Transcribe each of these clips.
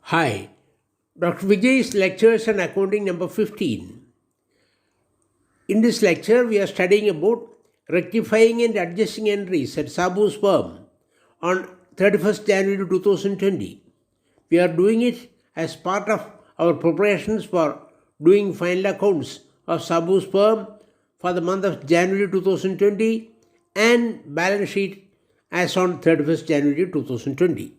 Hi, Dr. Vijay's lectures on accounting number 15. In this lecture, we are studying about rectifying and adjusting entries at Sabu's firm on 31st January 2020. We are doing it as part of our preparations for doing final accounts of Sabu's firm for the month of January 2020 and balance sheet as on 31st January 2020.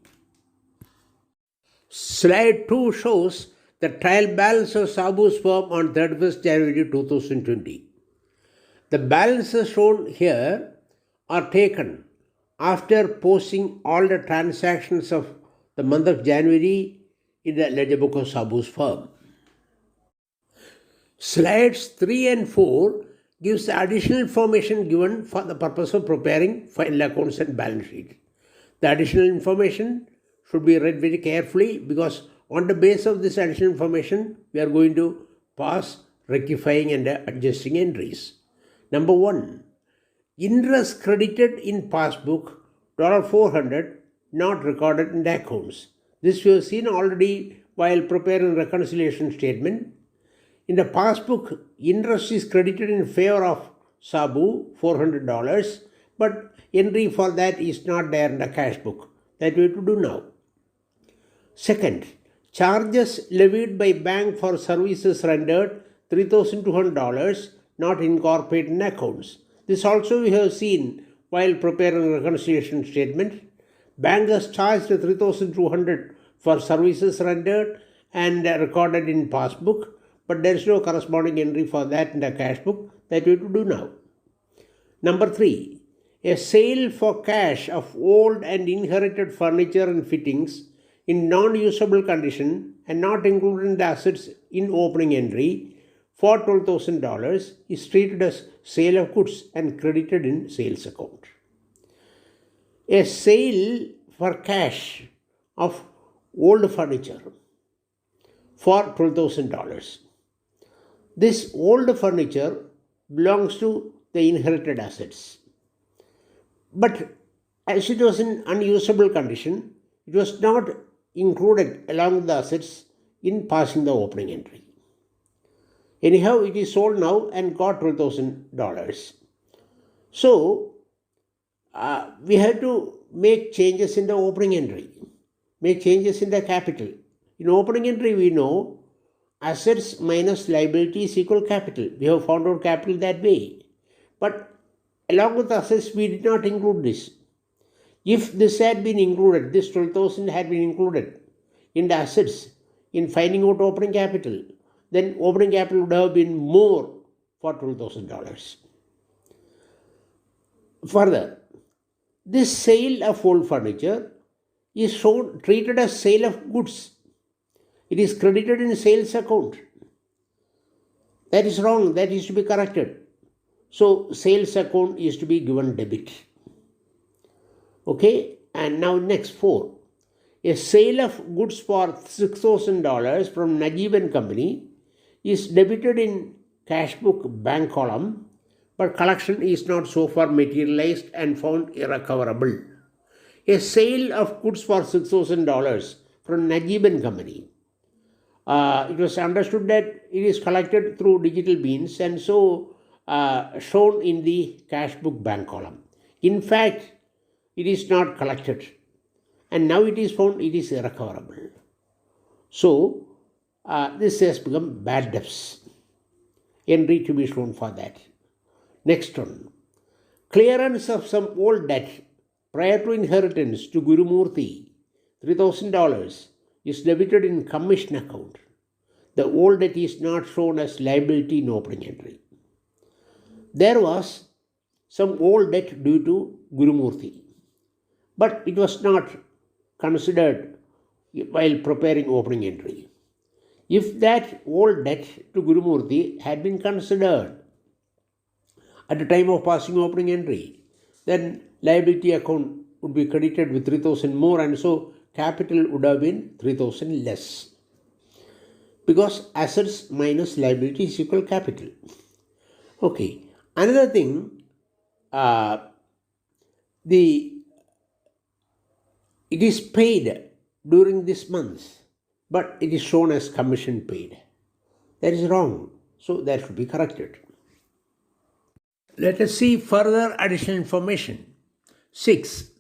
Slide 2 shows the trial balance of Sabu's firm on 31st January 2020. The balances shown here are taken after posting all the transactions of the month of January in the ledger book of Sabu's firm. Slides 3 and 4 gives the additional information given for the purpose of preparing final accounts and balance sheet. The additional information should be read very carefully because on the basis of this additional information, we are going to pass rectifying and adjusting entries. Number 1, interest credited in passbook $400 not recorded in the accounts. This we have seen already while preparing reconciliation statement. In the passbook, interest is credited in favor of Sabu $400, but entry for that is not there in the cash book. That we have to do now. Second, charges levied by bank for services rendered $3,200 not incorporated in accounts. This also we have seen while preparing reconciliation statement. Bank has charged $3,200 for services rendered and recorded in passbook, but there is no corresponding entry for that in the cash book. That we have to do now. Number 3, a sale for cash of old and inherited furniture and fittings in non-usable condition and not included in the assets in opening entry for $12,000 is treated as sale of goods and credited in sales account. A sale for cash of old furniture for $12,000. This old furniture belongs to the inherited assets. But as it was in unusable condition, it was not included along with the assets in passing the opening entry. Anyhow, it is sold now and got $12,000. So, we have to make changes in the opening entry, make changes in the capital. In opening entry, we know assets minus liabilities equal capital. We have found out capital that way. But along with assets, we did not include this. If this had been included, this 12,000 had been included in the assets in finding out opening capital, then opening capital would have been more for $12,000. Further, this sale of old furniture is treated as sale of goods. It is credited in sales account. That is wrong. That is to be corrected. So, sales account is to be given debit. Okay, and now next 4. A sale of goods for $6,000 from Najib and Company is debited in cash book bank column, but collection is not so far materialized and found irrecoverable. A sale of goods for $6,000 from Najib and Company. It was understood that it is collected through digital means and so shown in the cash book bank column. In fact, it is not collected and now it is found it is irrecoverable. So, this has become bad debts. Entry to be shown for that. Next one. Clearance of some old debt prior to inheritance to Gurumurthy, $3,000 is debited in commission account. The old debt is not shown as liability in opening entry. There was some old debt due to Gurumurthy, but it was not considered while preparing opening entry. If that old debt to Gurumurthy had been considered at the time of passing opening entry, then liability account would be credited with 3,000 more and so capital would have been 3,000 less. Because assets minus liability is equal capital. Okay, another thing, it is paid during this month. but it is shown as commission paid. That is wrong. So that should be corrected. Let us see further additional information. 6.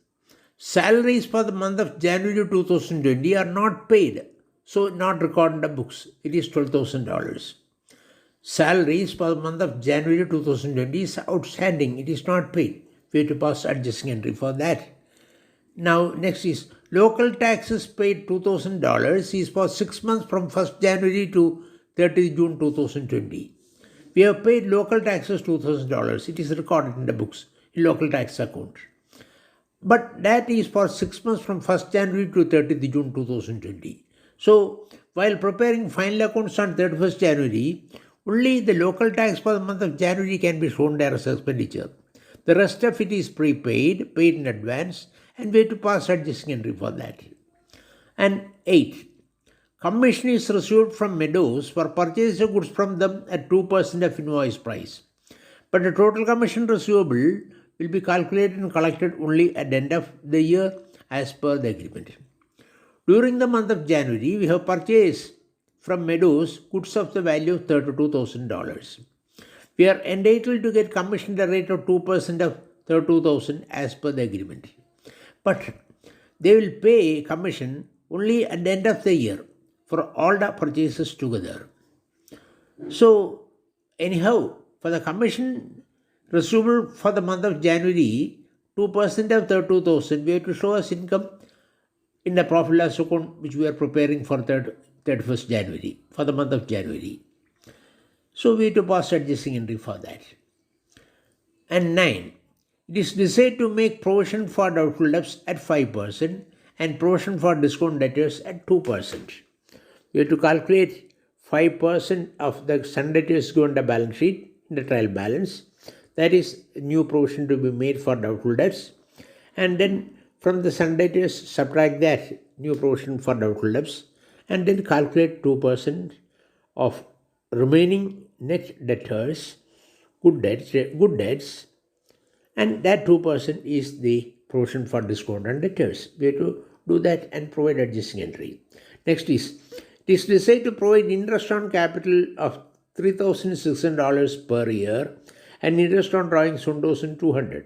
Salaries for the month of January 2020 are not paid, so not recorded in the books. It is $12,000. Salaries for the month of January 2020 is outstanding. It is not paid. We have to pass adjusting entry for that. Now, next is local taxes paid $2,000 is for 6 months from 1st January to 30th June 2020. We have paid local taxes $2,000. It is recorded in the books, in local tax account. But that is for 6 months from 1st January to 30th June 2020. So, while preparing final accounts on 31st January, only the local tax for the month of January can be shown there as expenditure. The rest of it is prepaid, paid in advance, and we have to pass adjusting entry for that. And 8. Commission is received from Meadows for purchase of goods from them at 2% of invoice price. But the total commission receivable will be calculated and collected only at the end of the year as per the agreement. During the month of January, we have purchased from Meadows goods of the value of $32,000. We are entitled to get commission at a rate of 2% of $32,000 as per the agreement. But they will pay commission only at the end of the year for all the purchases together. So, anyhow, for the commission receivable for the month of January, 2% of 32,000 we have to show as income in the profit loss account which we are preparing for 31st January, for the month of January. So we have to pass adjusting entry for that. And 9. It is decided to make provision for doubtful debts at 5% and provision for discount debtors at 2%. We have to calculate 5% of the sundry debtors given the balance sheet in the trial balance. That is a new provision to be made for doubtful debts. And then from the sundry debtors subtract that new provision for doubtful debts and then calculate 2% of remaining net debtors, good debts, and that 2% is the provision for discount and debtors. We have to do that and provide adjusting entry. Next is, it is decided to provide interest on capital of $3,600 per year and interest on drawings $1,200.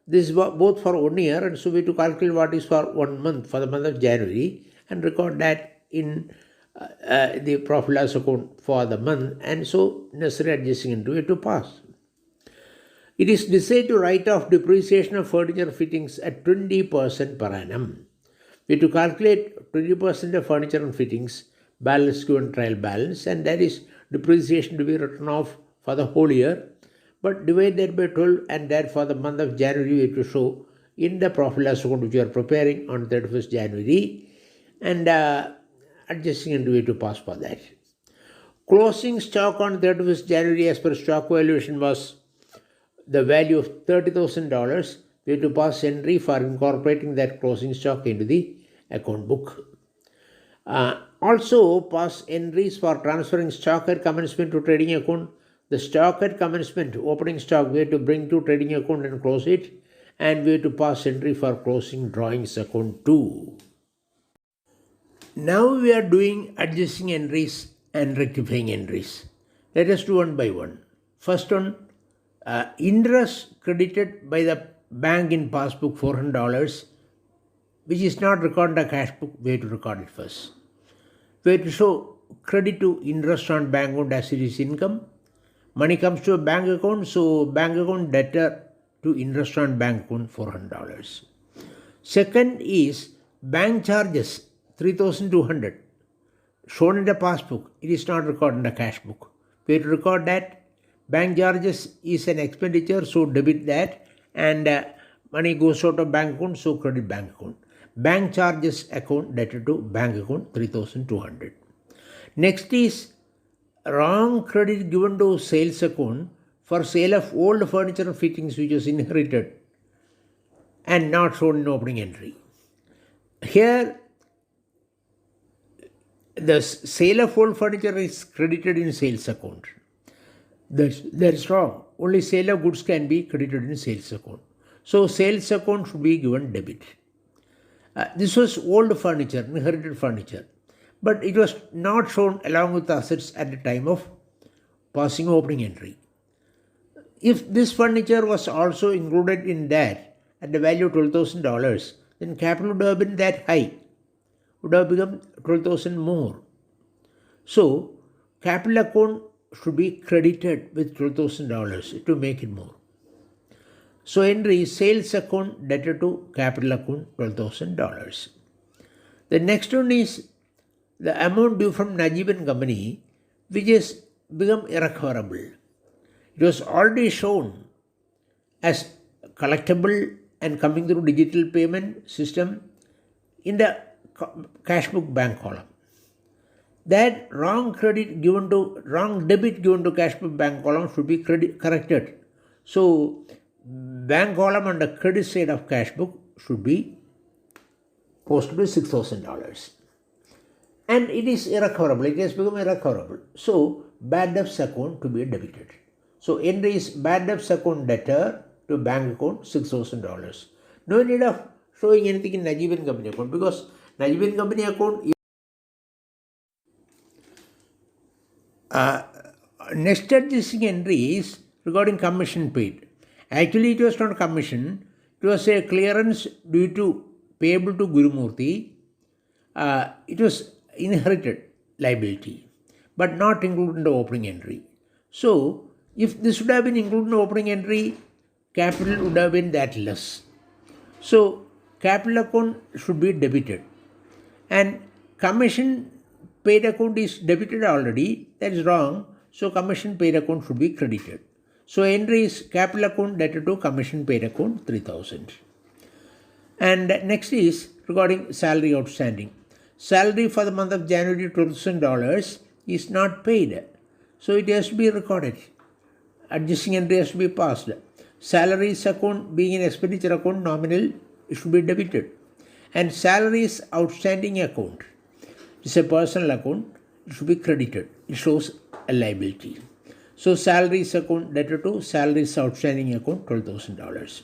This is both for 1 year, and so we have to calculate what is for 1 month, for the month of January, and record that in the profit loss account for the month, and so necessary adjusting entry we have to pass. It is decided to write off depreciation of furniture fittings at 20% per annum. We have to calculate 20% of furniture and fittings, balance given trial balance, and that is depreciation to be written off for the whole year, but divide that by 12, and that for the month of January we have to show in the profit loss account which we are preparing on 31st January, and adjusting entry we have to pass for that. Closing stock on 31st January as per stock valuation was the value of $30,000. We have to pass entry for incorporating that closing stock into the account book. Also pass entries for transferring stock at commencement to trading account. The stock at commencement, opening stock, we have to bring to trading account and close it, and we have to pass entry for closing drawings account too. Now we are doing adjusting entries and rectifying entries. Let us do one by one. First one, interest credited by the bank in passbook $400, which is not recorded in the cash book. We have to record it first. We have to show credit to interest on bank account as it is income. Money comes to a bank account, so bank account debtor to interest on bank account $400. Second is bank charges $3,200 shown in the passbook. It is not recorded in the cash book. We have to record that. Bank charges is an expenditure, so debit that, and money goes out of bank account, so credit bank account. Bank charges account debtor to bank account $3,200. Next is wrong credit given to sales account for sale of old furniture and fittings which was inherited and not shown in opening entry. Here, the sale of old furniture is credited in sales account. That is wrong. Only sale of goods can be credited in sales account. So sales account should be given debit. This was old furniture, inherited furniture. but it was not shown along with the assets at the time of passing opening entry. If this furniture was also included in that at the value of $12,000, then capital would have been that high, would have become 12,000 more. So capital account should be credited with $12,000 to make it more. So entry is sales account debtor to capital account $12,000. The next one is the amount due from Najib and Company, which has become irrecoverable. It was already shown as collectible and coming through digital payment system in the cash book bank column. That wrong debit given to cash book bank column should be corrected. So bank column on the credit side of cash book should be posted with $6,000. And it is irrecoverable. It has become irrecoverable. So bad debts account to be debited. So entry is bad debts account debtor to bank account $6,000. No need of showing anything in Najib and Company account, because Najib and Company account. Next adjusting entry is regarding commission paid. Actually, it was not commission. It was a clearance due to payable to Gurumurthy. It was inherited liability, but not included in the opening entry. So if this would have been included in the opening entry, capital would have been that less. So capital account should be debited, and commission paid account is debited already. That is wrong. So commission paid account should be credited. So entry is capital account debtor to commission paid account 3,000. And next is regarding salary outstanding. Salary for the month of January $12,000 is not paid. So it has to be recorded. Adjusting entry has to be passed. Salaries account being an expenditure account, nominal, it should be debited. And salaries outstanding account, it's a personal account, it should be credited. It shows a liability. So salaries account debtor to salaries outstanding account $12,000.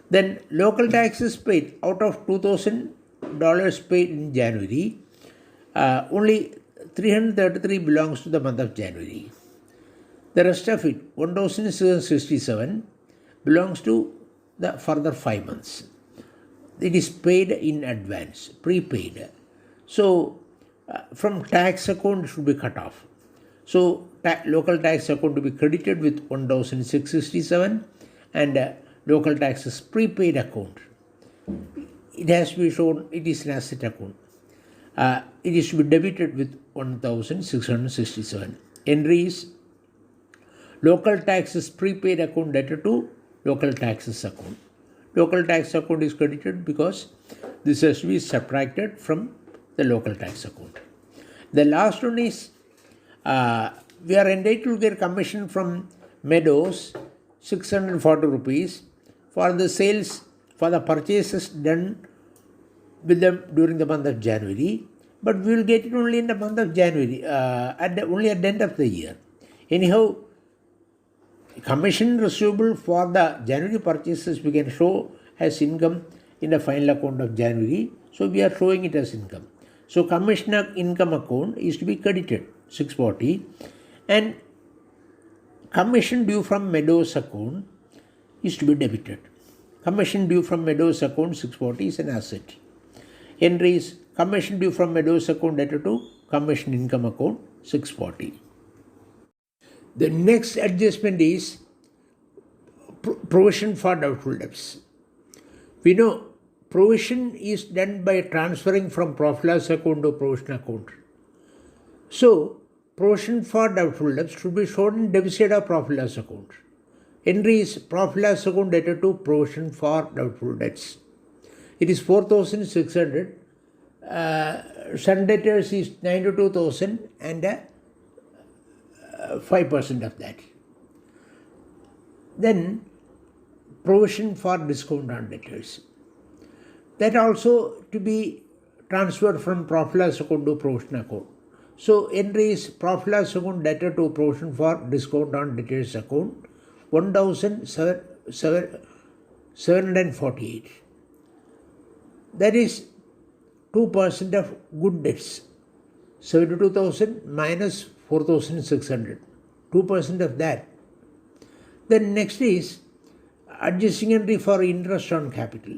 Then local taxes paid. Out of $2,000 paid in January, only $333 belongs to the month of January. The rest of it, $1,667, belongs to the further 5 months. It is paid in advance, prepaid. So from tax account it should be cut off. So local tax account to be credited with $1,667, and local taxes prepaid account, it has to be shown it is an asset account. It is to be debited with $1,667. Entry is local taxes prepaid account debtor to local taxes account. Local tax account is credited because this has to be subtracted from the local tax account. The last one is we are entitled to get commission from Meadows, 640 rupees for the sales, for the purchases done with them during the month of January, but we will get it only in the month of January, only at the end of the year. Anyhow, commission receivable for the January purchases we can show as income in the final account of January, so we are showing it as income. So commission income account is to be credited 640, and commission due from Meadows account is to be debited. Commission due from Meadows account 640 is an asset. Entry is commission due from Meadows account debtor to commission income account 640. The next adjustment is provision for doubtful debts. We know provision is done by transferring from profit loss account to provision account. So provision for doubtful debts should be shown in debit side of profit loss account. Entry is profit loss account debtor to provision for doubtful debts. It is 4,600. Sun debtors is 92,000 and 5% of that. Then provision for discount on debtors. That also to be transferred from profit loss account to provision account. So entry is profit loss account debtor to provision for discount on debtors account 1,748. That is 2% of good debts. 72,000 minus 4,600, 2% of that. Then next is adjusting entry for interest on capital.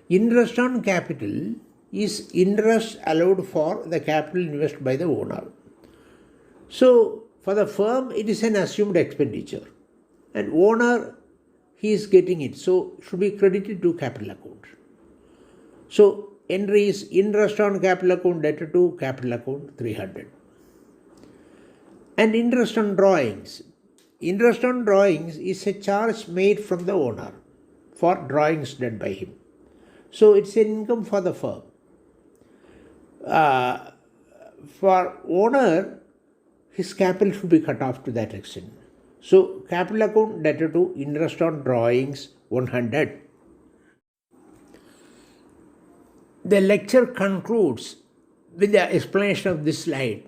Interest on capital is interest allowed for the capital invested by the owner. So for the firm, it is an assumed expenditure, and owner, he is getting it, so should be credited to capital account. So entry is interest on capital account debtor to capital account 300. And interest on drawings. Interest on drawings is a charge made from the owner for drawings done by him. So it's an income for the firm. For owner, his capital should be cut off to that extent. So capital account debtor to interest on drawings 100. The lecture concludes with the explanation of this slide.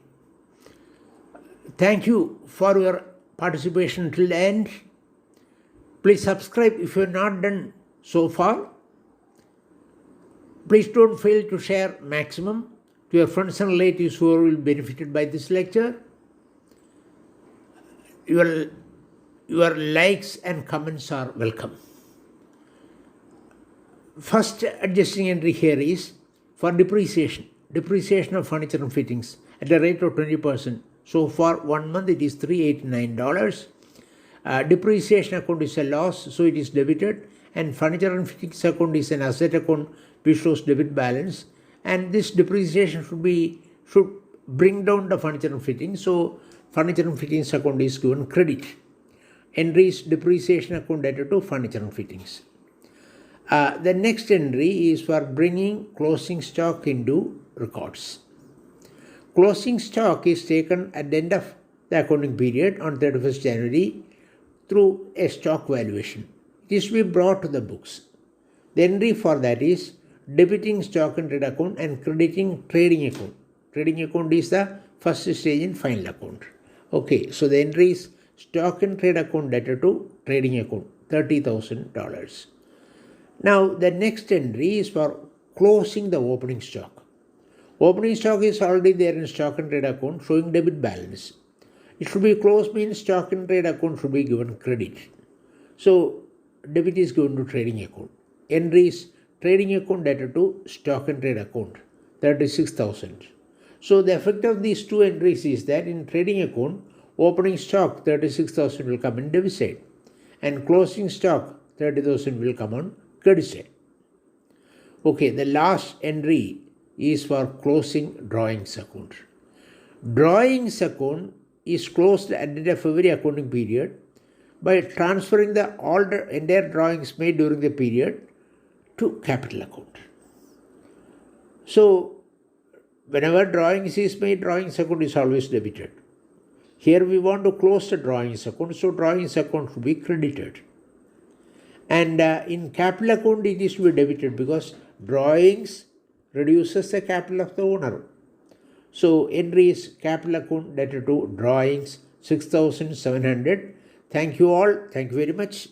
Thank you for your participation till the end. Please subscribe if you have not done so far. Please don't fail to share maximum to your friends and relatives who will be benefited by this lecture. Your likes and comments are welcome. First adjusting entry here is for depreciation. Depreciation of furniture and fittings at a rate of 20%. So for 1 month it is $389. Depreciation account is a loss, so it is debited, and furniture and fittings account is an asset account which shows debit balance, and this depreciation should bring down the furniture and fittings, so furniture and fittings account is given credit. Entry is depreciation account debtor to furniture and fittings. The next entry is for bringing closing stock into records. Closing stock is taken at the end of the accounting period on 31st January through a stock valuation. It is to be brought to the books. The entry for that is debiting stock and trade account and crediting trading account. Trading account is the first stage in final account. Okay, so the entry is stock and trade account debtor to trading account, $30,000. Now the next entry is for closing the opening stock. Opening stock is already there in stock and trade account showing debit balance. It should be closed means stock and trade account should be given credit. So debit is given to trading account. Entry is trading account debtor to stock and trade account, 36,000. So the effect of these two entries is that in trading account, opening stock 36,000 will come in debit side, and closing stock 30,000 will come on credit side. Okay, the last entry is for closing drawings account. Drawings account is closed at the end of every accounting period by transferring the entire drawings made during the period to capital account. So whenever drawings is made, drawings account is always debited. Here we want to close the drawings account, so drawings account should be credited. And in capital account it is to be debited because drawings reduces the capital of the owner. So entry is capital account debtor to drawings 6,700. Thank you all. Thank you very much.